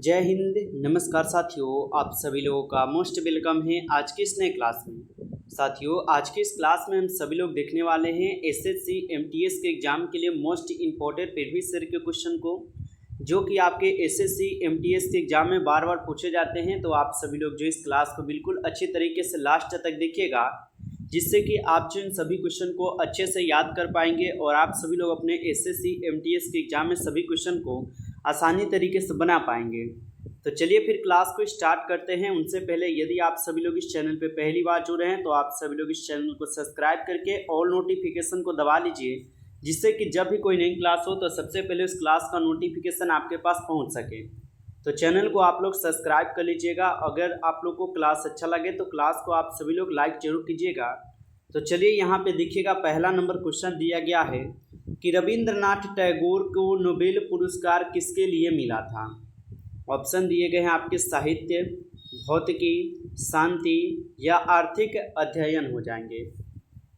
जय हिंद। नमस्कार साथियों, आप सभी लोगों का मोस्ट वेलकम है आज की इस नए क्लास में। साथियों, आज की इस क्लास में हम सभी लोग देखने वाले हैं एसएससी एमटीएस के एग्जाम के लिए मोस्ट इम्पोर्टेंट प्रीवियस ईयर के क्वेश्चन को, जो कि आपके एसएससी एमटीएस के एग्जाम में बार बार पूछे जाते हैं। तो आप सभी लोग जो इस क्लास को बिल्कुल अच्छी तरीके से लास्ट तक देखिएगा, जिससे कि आप जो इन सभी क्वेश्चन को अच्छे से याद कर पाएंगे और आप सभी लोग अपने एसएससी एमटीएस के एग्जाम में सभी क्वेश्चन को आसानी तरीके से बना पाएंगे। तो चलिए फिर क्लास को स्टार्ट करते हैं। उनसे पहले यदि आप सभी लोग इस चैनल पे पहली बार जुड़े हैं तो आप सभी लोग इस चैनल को सब्सक्राइब करके ऑल नोटिफिकेशन को दबा लीजिए, जिससे कि जब भी कोई नई क्लास हो तो सबसे पहले उस क्लास का नोटिफिकेशन आपके पास पहुंच सके। तो चैनल को आप लोग सब्सक्राइब कर लीजिएगा। अगर आप लोग को क्लास अच्छा लगे तो क्लास को आप सभी लोग लाइक जरूर कीजिएगा। तो चलिए यहाँ पे देखिएगा, पहला नंबर क्वेश्चन दिया गया है कि रविंद्रनाथ टैगोर को नोबेल पुरस्कार किसके लिए मिला था। ऑप्शन दिए गए हैं आपके साहित्य, भौतिकी, शांति या आर्थिक अध्ययन हो जाएंगे।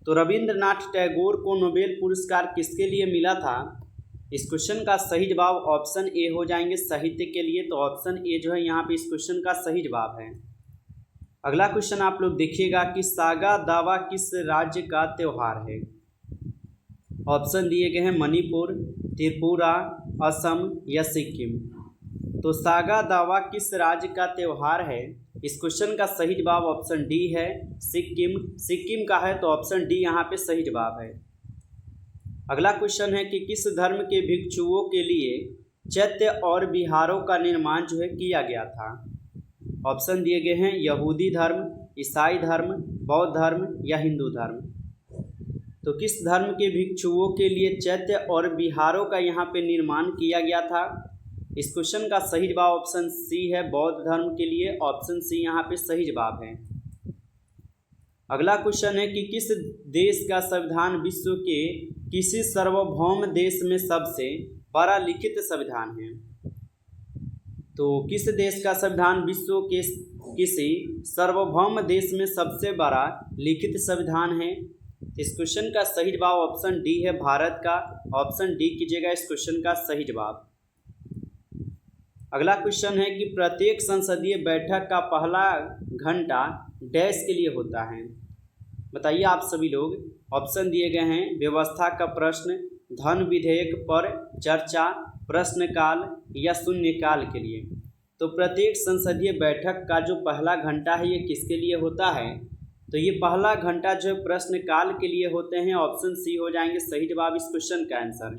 तो रविंद्रनाथ टैगोर को नोबेल पुरस्कार किसके लिए मिला था, इस क्वेश्चन का सही जवाब ऑप्शन ए हो जाएंगे, साहित्य के लिए। तो ऑप्शन ए जो है यहाँ पे इस क्वेश्चन का सही जवाब है। अगला क्वेश्चन आप लोग देखिएगा कि सागा दावा किस राज्य का त्योहार है। ऑप्शन दिए गए हैं मणिपुर, त्रिपुरा, असम या सिक्किम। तो सागा दावा किस राज्य का त्योहार है, इस क्वेश्चन का सही जवाब ऑप्शन डी है, सिक्किम। सिक्किम का है तो ऑप्शन डी यहाँ पे सही जवाब है। अगला क्वेश्चन है कि किस धर्म के भिक्षुओं के लिए चैत्य और विहारों का निर्माण जो है किया गया था। ऑप्शन दिए गए हैं यहूदी धर्म, ईसाई धर्म, बौद्ध धर्म या हिंदू धर्म। तो किस धर्म के भिक्षुओं के लिए चैत्य और विहारों का यहाँ पे निर्माण किया गया था, इस क्वेश्चन का सही जवाब ऑप्शन सी है, बौद्ध धर्म के लिए। ऑप्शन सी यहाँ पे सही जवाब है। अगला क्वेश्चन है कि किस देश का संविधान विश्व के किसी सार्वभौम देश में सबसे बड़ा लिखित संविधान है। तो किस देश का संविधान विश्व के किसी सार्वभौम देश में सबसे बड़ा लिखित संविधान है, इस क्वेश्चन का सही जवाब ऑप्शन डी है, भारत का। ऑप्शन डी कीजिएगा इस क्वेश्चन का सही जवाब। अगला क्वेश्चन है कि प्रत्येक संसदीय बैठक का पहला घंटा डैश के लिए होता है, बताइए आप सभी लोग। ऑप्शन दिए गए हैं व्यवस्था का प्रश्न, धन विधेयक पर चर्चा, प्रश्नकाल या शून्यकाल के लिए। तो प्रत्येक संसदीय बैठक का जो पहला घंटा है ये किसके लिए होता है, तो ये पहला घंटा जो है प्रश्नकाल के लिए होते हैं। ऑप्शन सी हो जाएंगे सही जवाब इस क्वेश्चन का आंसर।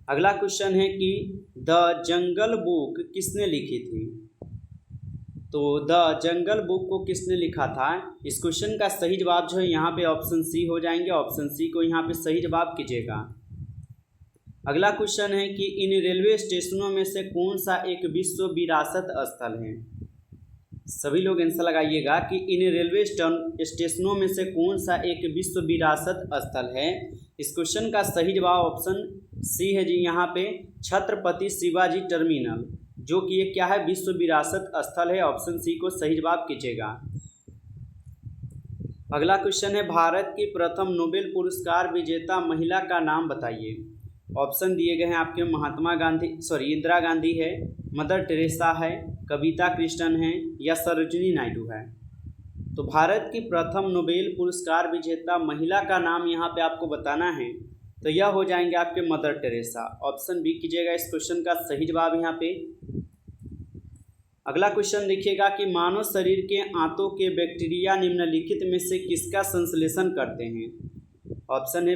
अगला क्वेश्चन है कि द जंगल बुक किसने लिखी थी। तो द जंगल बुक को किसने लिखा था, इस क्वेश्चन का सही जवाब जो है यहाँ पे ऑप्शन सी हो जाएंगे। ऑप्शन सी को यहाँ पे सही जवाब कीजिएगा। अगला क्वेश्चन है कि इन रेलवे स्टेशनों में से कौन सा एक विश्व विरासत स्थल है। सभी लोग आंसर लगाइएगा कि इन रेलवे स्टेशनों में से कौन सा एक विश्व विरासत स्थल है, इस क्वेश्चन का सही जवाब ऑप्शन सी है जी, यहाँ पे छत्रपति शिवाजी टर्मिनल, जो कि ये क्या है, विश्व विरासत स्थल है। ऑप्शन सी को सही जवाब कीजिएगा। अगला क्वेश्चन है भारत की प्रथम नोबेल पुरस्कार विजेता महिला का नाम बताइए। ऑप्शन दिए गए हैं आपके इंदिरा गांधी है, मदर टेरेसा है, कविता कृष्णन है या सरोजिनी नायडू है। तो भारत की प्रथम नोबेल पुरस्कार विजेता महिला का नाम यहाँ पे आपको बताना है, तो यह हो जाएंगे आपके मदर टेरेसा। ऑप्शन बी कीजिएगा इस क्वेश्चन का सही जवाब यहाँ पे। अगला क्वेश्चन देखिएगा कि मानव शरीर के आंतों के बैक्टीरिया निम्नलिखित में से किसका संश्लेषण करते हैं। ऑप्शन है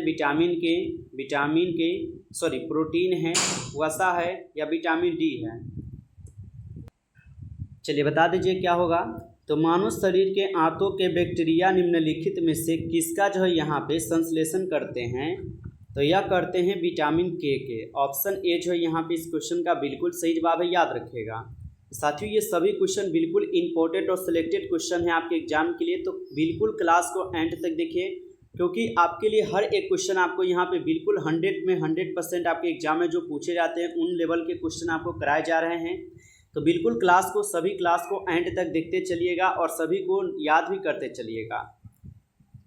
प्रोटीन है, वसा है या विटामिन डी है। चलिए बता दीजिए क्या होगा। तो मानव शरीर के आंतों के बैक्टीरिया निम्नलिखित में से किसका जो है यहाँ पे संश्लेषण करते हैं, तो यह करते हैं विटामिन के। ऑप्शन ए जो है यहाँ पे इस क्वेश्चन का बिल्कुल सही जवाब है, याद रखिएगा। साथियों, ये सभी क्वेश्चन बिल्कुल इंपॉर्टेंट और सिलेक्टेड क्वेश्चन है आपके एग्जाम के लिए, तो बिल्कुल क्लास को एंड तक देखिए, क्योंकि आपके लिए हर एक क्वेश्चन आपको यहाँ पे बिल्कुल 100% आपके एग्जाम में जो पूछे जाते हैं उन लेवल के क्वेश्चन आपको कराए जा रहे हैं। तो बिल्कुल सभी क्लास को एंड तक देखते चलिएगा और सभी को याद भी करते चलिएगा।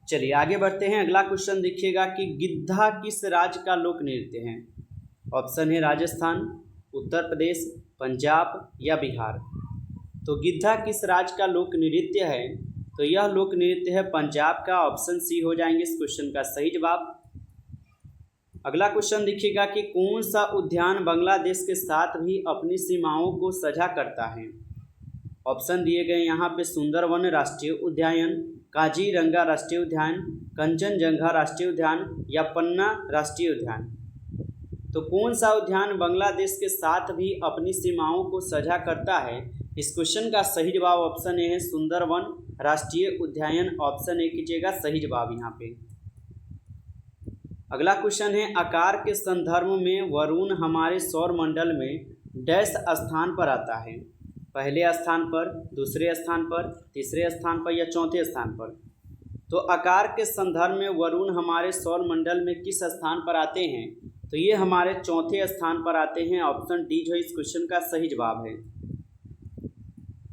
चलिए आगे बढ़ते हैं। अगला क्वेश्चन देखिएगा कि गिद्धा किस राज्य का लोक नृत्य है। ऑप्शन है राजस्थान, उत्तर प्रदेश, पंजाब या बिहार। तो गिद्धा किस राज्य का लोक नृत्य है? तो यह लोक नृत्य है पंजाब का। ऑप्शन सी हो जाएंगे इस क्वेश्चन का सही जवाब। अगला क्वेश्चन देखिएगा कि कौन सा उद्यान बांग्लादेश के साथ भी अपनी सीमाओं को साझा करता है? ऑप्शन दिए गए यहाँ पे सुंदरवन राष्ट्रीय उद्यान, काजीरंगा राष्ट्रीय उद्यान, कंचनजंगा राष्ट्रीय उद्यान या पन्ना राष्ट्रीय उद्यान। तो कौन सा उद्यान बांग्लादेश के साथ भी अपनी सीमाओं को साझा करता है? इस क्वेश्चन का सही जवाब ऑप्शन ए है सुंदरवन राष्ट्रीय उद्यान। ऑप्शन ए कीजिएगा सही जवाब यहाँ पे। अगला क्वेश्चन है आकार के संदर्भ में वरुण हमारे सौर मंडल में डैश स्थान पर आता है? पहले स्थान पर, दूसरे स्थान पर, तीसरे स्थान पर या चौथे स्थान पर। तो आकार के संदर्भ में वरुण हमारे सौर मंडल में किस स्थान पर आते हैं? तो ये हमारे चौथे स्थान पर आते हैं। ऑप्शन डी जो इस क्वेश्चन का सही जवाब है।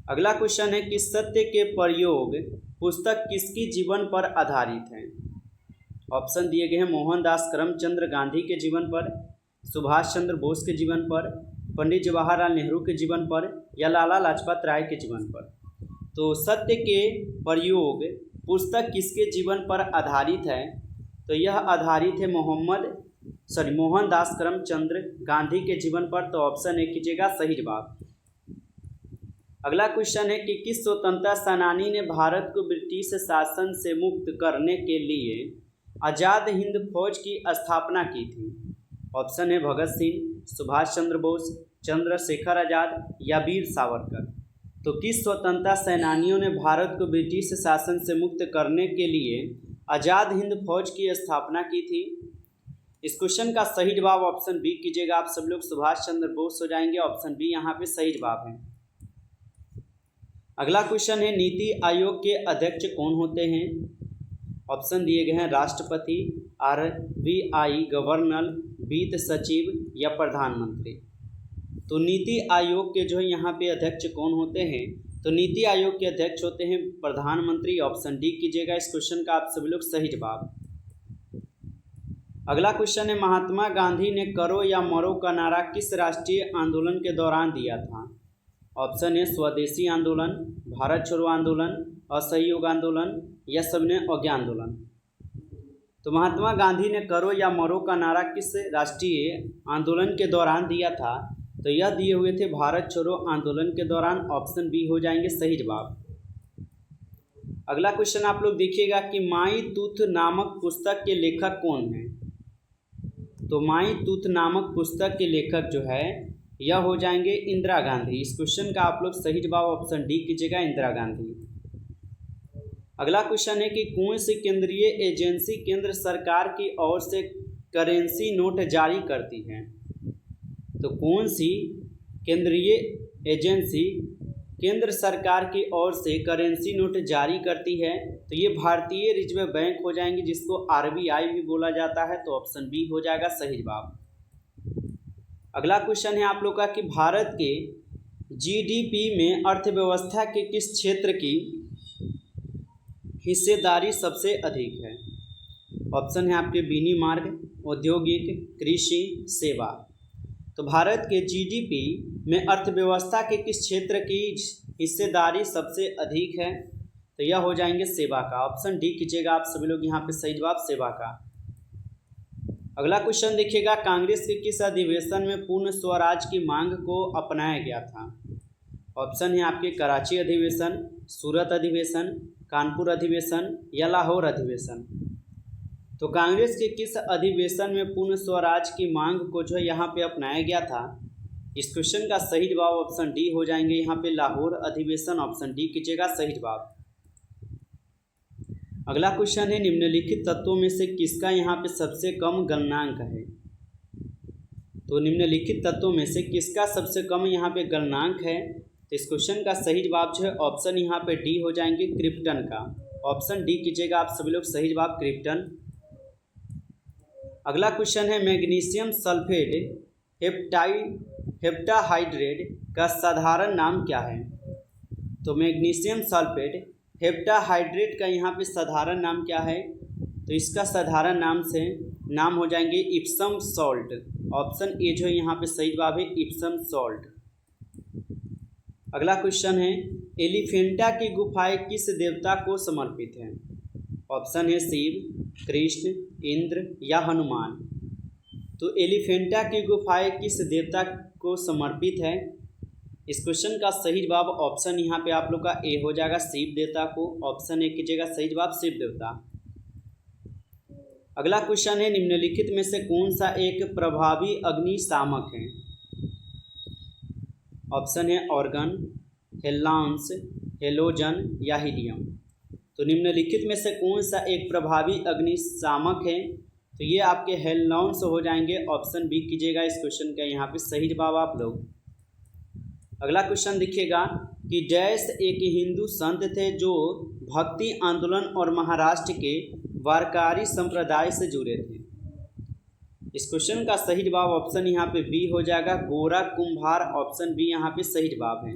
अगला क्वेश्चन है कि सत्य के प्रयोग पुस्तक किसकी जीवन पर आधारित है? ऑप्शन दिए गए हैं मोहनदास करमचंद गांधी के जीवन पर, सुभाष चंद्र बोस के जीवन पर, पंडित जवाहरलाल नेहरू के जीवन पर या लाला लाजपत राय के जीवन पर। तो सत्य के प्रयोग पुस्तक किसके जीवन पर आधारित है? तो यह आधारित है मोहनदास करमचंद गांधी के जीवन पर। तो ऑप्शन ए कीजिएगा सही जवाब। अगला क्वेश्चन है कि किस स्वतंत्रता सेनानी ने भारत को ब्रिटिश शासन से मुक्त करने के लिए आज़ाद हिंद फौज की स्थापना की थी? ऑप्शन है भगत सिंह, सुभाष चंद्र बोस, चंद्रशेखर आज़ाद या वीर सावरकर। तो किस स्वतंत्रता सेनानियों ने भारत को ब्रिटिश शासन से मुक्त करने के लिए आज़ाद हिंद फौज की स्थापना की थी? इस क्वेश्चन का सही जवाब ऑप्शन बी कीजिएगा आप सब लोग, सुभाष चंद्र बोस हो जाएंगे। ऑप्शन बी यहाँ पे सही जवाब है। अगला क्वेश्चन है नीति आयोग के अध्यक्ष कौन होते हैं? ऑप्शन दिए गए हैं राष्ट्रपति, RBI गवर्नर, वित्त सचिव या प्रधानमंत्री। तो नीति आयोग के जो है यहाँ पे अध्यक्ष कौन होते हैं? तो नीति आयोग के अध्यक्ष होते हैं प्रधानमंत्री। ऑप्शन डी कीजिएगा इस क्वेश्चन का आप सभी लोग सही जवाब। अगला क्वेश्चन है महात्मा गांधी ने करो या मरो का नारा किस राष्ट्रीय आंदोलन के दौरान दिया था? ऑप्शन है स्वदेशी आंदोलन, भारत छोड़ो आंदोलन, असहयोग आंदोलन या सबने अज्ञा आंदोलन। तो महात्मा गांधी ने करो या मरो का नारा किस राष्ट्रीय आंदोलन के दौरान दिया था? तो यह दिए हुए थे भारत छोड़ो आंदोलन के दौरान। ऑप्शन बी हो जाएंगे सही जवाब। अगला क्वेश्चन आप लोग देखिएगा कि माई तूत नामक पुस्तक के लेखक कौन है? तो माई तूत नामक पुस्तक के लेखक जो है यह हो जाएंगे इंदिरा गांधी। इस क्वेश्चन का आप लोग सही जवाब ऑप्शन डी कीजिएगा इंदिरा गांधी। अगला क्वेश्चन है कि कौन सी केंद्रीय एजेंसी केंद्र सरकार की ओर से करेंसी नोट जारी करती है? तो कौन सी केंद्रीय एजेंसी केंद्र सरकार की ओर से करेंसी नोट जारी करती है? तो ये भारतीय रिजर्व बैंक हो जाएंगी, जिसको RBI भी बोला जाता है। तो ऑप्शन बी हो जाएगा सही जवाब। अगला क्वेश्चन है आप लोग का कि भारत के GDP में अर्थव्यवस्था के किस क्षेत्र की हिस्सेदारी सबसे अधिक है? ऑप्शन है आपके विनिर्माण, औद्योगिक, कृषि, सेवा। तो भारत के GDP में अर्थव्यवस्था के किस क्षेत्र की हिस्सेदारी सबसे अधिक है? तो यह हो जाएंगे सेवा का। ऑप्शन डी कीजिएगा आप सभी लोग यहाँ पे सही जवाब सेवा का। अगला क्वेश्चन देखिएगा कांग्रेस के किस अधिवेशन में पूर्ण स्वराज की मांग को अपनाया गया था? ऑप्शन है आपके कराची अधिवेशन, सूरत अधिवेशन, कानपुर अधिवेशन या लाहौर अधिवेशन। तो कांग्रेस के किस अधिवेशन में पूर्ण स्वराज की मांग को जो है यहाँ पे अपनाया गया था? इस क्वेश्चन का सही जवाब ऑप्शन डी हो जाएंगे यहाँ पे लाहौर अधिवेशन। ऑप्शन डी कीजिएगा सही जवाब। अगला क्वेश्चन है निम्नलिखित तत्वों में से किसका यहाँ पे सबसे कम गलनांक है? तो निम्नलिखित तत्वों में से किसका सबसे कम यहाँ पे गलनांक है? तो इस क्वेश्चन का सही जवाब जो है ऑप्शन यहाँ पे डी हो जाएंगे क्रिप्टन का। ऑप्शन डी कीजिएगा आप सभी लोग सही जवाब क्रिप्टन। अगला क्वेश्चन है मैग्नीशियम सल्फेट हेप्टाहाइड्रेट का साधारण नाम क्या है? तो मैग्नीशियम सल्फेट हेप्टाहाइड्रेट का यहाँ पे साधारण नाम क्या है? तो इसका साधारण नाम हो जाएंगे इप्सम सॉल्ट। ऑप्शन ए जो है यहाँ पे सही जवाब है इप्सम सॉल्ट। अगला क्वेश्चन है, एलिफेंटा की गुफाएं किस देवता को समर्पित हैं? ऑप्शन है शिव, कृष्ण, इंद्र या हनुमान। तो एलिफेंटा की गुफाएं किस देवता को समर्पित है? इस क्वेश्चन का सही जवाब ऑप्शन यहाँ पे आप लोग का ए हो जाएगा, शिव देवता को। ऑप्शन ए कीजिएगा, सही जवाब शिव देवता। अगला क्वेश्चन है, निम्नलिखित में से कौन सा एक प्रभावी अग्निशामक है? ऑप्शन है ऑर्गन, हेलांस, हेलोजन या हीलियम। तो निम्नलिखित में से कौन सा एक प्रभावी अग्निशामक है? तो ये आपके हेलांस हो जाएंगे। ऑप्शन बी कीजिएगा इस क्वेश्चन का यहाँ पे सही जवाब आप लोग। अगला क्वेश्चन देखिएगा कि डैश एक हिंदू संत थे जो भक्ति आंदोलन और महाराष्ट्र के वारकरी संप्रदाय से जुड़े थे। इस क्वेश्चन का सही जवाब ऑप्शन यहाँ पे बी हो जाएगा, गोरा कुंभार। ऑप्शन बी यहाँ पे सही जवाब है।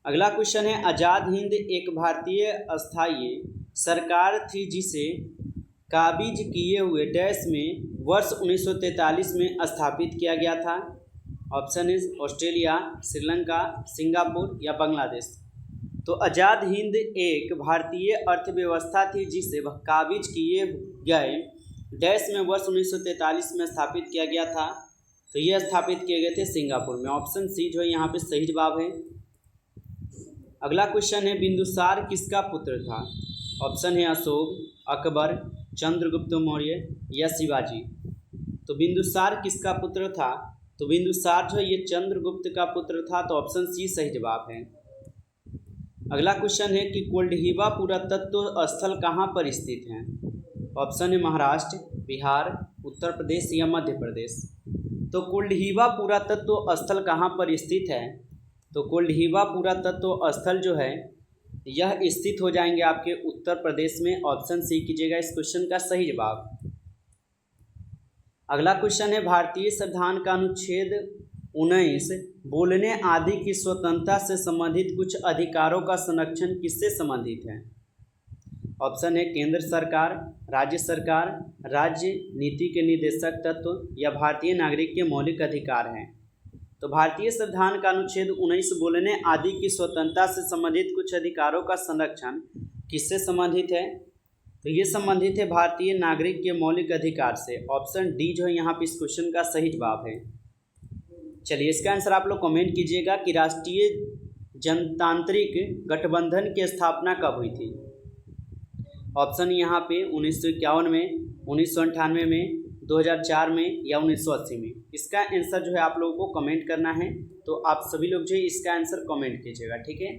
अगला क्वेश्चन है, आज़ाद हिंद एक भारतीय अस्थायी सरकार थी जिसे काबिज किए हुए डैश में वर्ष 1943 में स्थापित किया गया था। ऑप्शन है ऑस्ट्रेलिया, श्रीलंका, सिंगापुर या बांग्लादेश। तो आज़ाद हिंद एक भारतीय अर्थव्यवस्था थी जिसे काबिज किए गए डैश में वर्ष 1943 में स्थापित किया गया था। तो ये स्थापित किए गए थे सिंगापुर में। ऑप्शन सी जो है यहाँ पे सही जवाब है। अगला क्वेश्चन है, बिंदुसार किसका पुत्र था? ऑप्शन है अशोक, अकबर, चंद्रगुप्त मौर्य या शिवाजी। तो बिंदुसार किसका पुत्र था? तो बिंदुसार जो है ये चंद्रगुप्त का पुत्र था। तो ऑप्शन सी सही जवाब है। अगला क्वेश्चन है कि कोल्डहिवा पुरातत्व स्थल कहाँ पर स्थित है? ऑप्शन है महाराष्ट्र, बिहार, उत्तर प्रदेश या मध्य प्रदेश। तो कोल्डहिवा पुरातत्व स्थल कहाँ पर स्थित है? तो कोल्डहिवा पुरातत्व स्थल जो है यह स्थित हो जाएंगे आपके उत्तर प्रदेश में। ऑप्शन सी कीजिएगा इस क्वेश्चन का सही जवाब। अगला क्वेश्चन है, भारतीय संविधान का अनुच्छेद 19 बोलने आदि की स्वतंत्रता से संबंधित कुछ अधिकारों का संरक्षण किससे संबंधित है? ऑप्शन है केंद्र सरकार, राज्य सरकार, राज्य नीति के निर्देशक तत्व या भारतीय नागरिक के मौलिक अधिकार हैं। तो भारतीय संविधान का अनुच्छेद 19 बोलने आदि की स्वतंत्रता से संबंधित कुछ अधिकारों का संरक्षण किससे संबंधित है? तो ये संबंधित है भारतीय नागरिक के मौलिक अधिकार से। ऑप्शन डी जो है यहाँ पे इस क्वेश्चन का सही जवाब है। चलिए इसका आंसर आप लोग कमेंट कीजिएगा कि राष्ट्रीय जनतांत्रिक गठबंधन की स्थापना कब हुई थी? ऑप्शन यहाँ पे 1951 में, 1998 में, 2004 में या 1980 में। इसका आंसर जो है आप लोगों को कमेंट करना है। तो आप सभी लोग जो है इसका आंसर कमेंट कीजिएगा, ठीक है।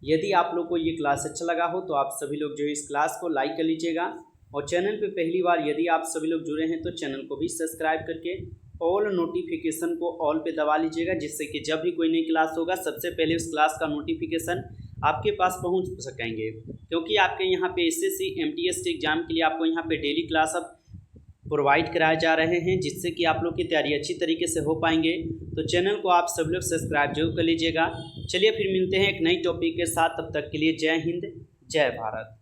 यदि आप लोग को ये क्लास अच्छा लगा हो तो आप सभी लोग जो है इस क्लास को लाइक कर लीजिएगा। और चैनल पे पहली बार यदि आप सभी लोग जुड़े हैं तो चैनल को भी सब्सक्राइब करके ऑल नोटिफिकेशन को ऑल पे दबा लीजिएगा, जिससे कि जब भी कोई नई क्लास होगा सबसे पहले उस क्लास का नोटिफिकेशन आपके पास पहुंच सकेंगे। क्योंकि आपके यहाँ पे एसएससी एमटीएस के एग्जाम के लिए आपको यहाँ पे डेली क्लास अब प्रोवाइड कराए जा रहे हैं, जिससे कि आप लोग की तैयारी अच्छी तरीके से हो पाएंगे। तो चैनल को आप सब लोग सब्सक्राइब जरूर कर लीजिएगा। चलिए फिर मिलते हैं एक नई टॉपिक के साथ, तब तक के लिए जय हिंद, जय भारत।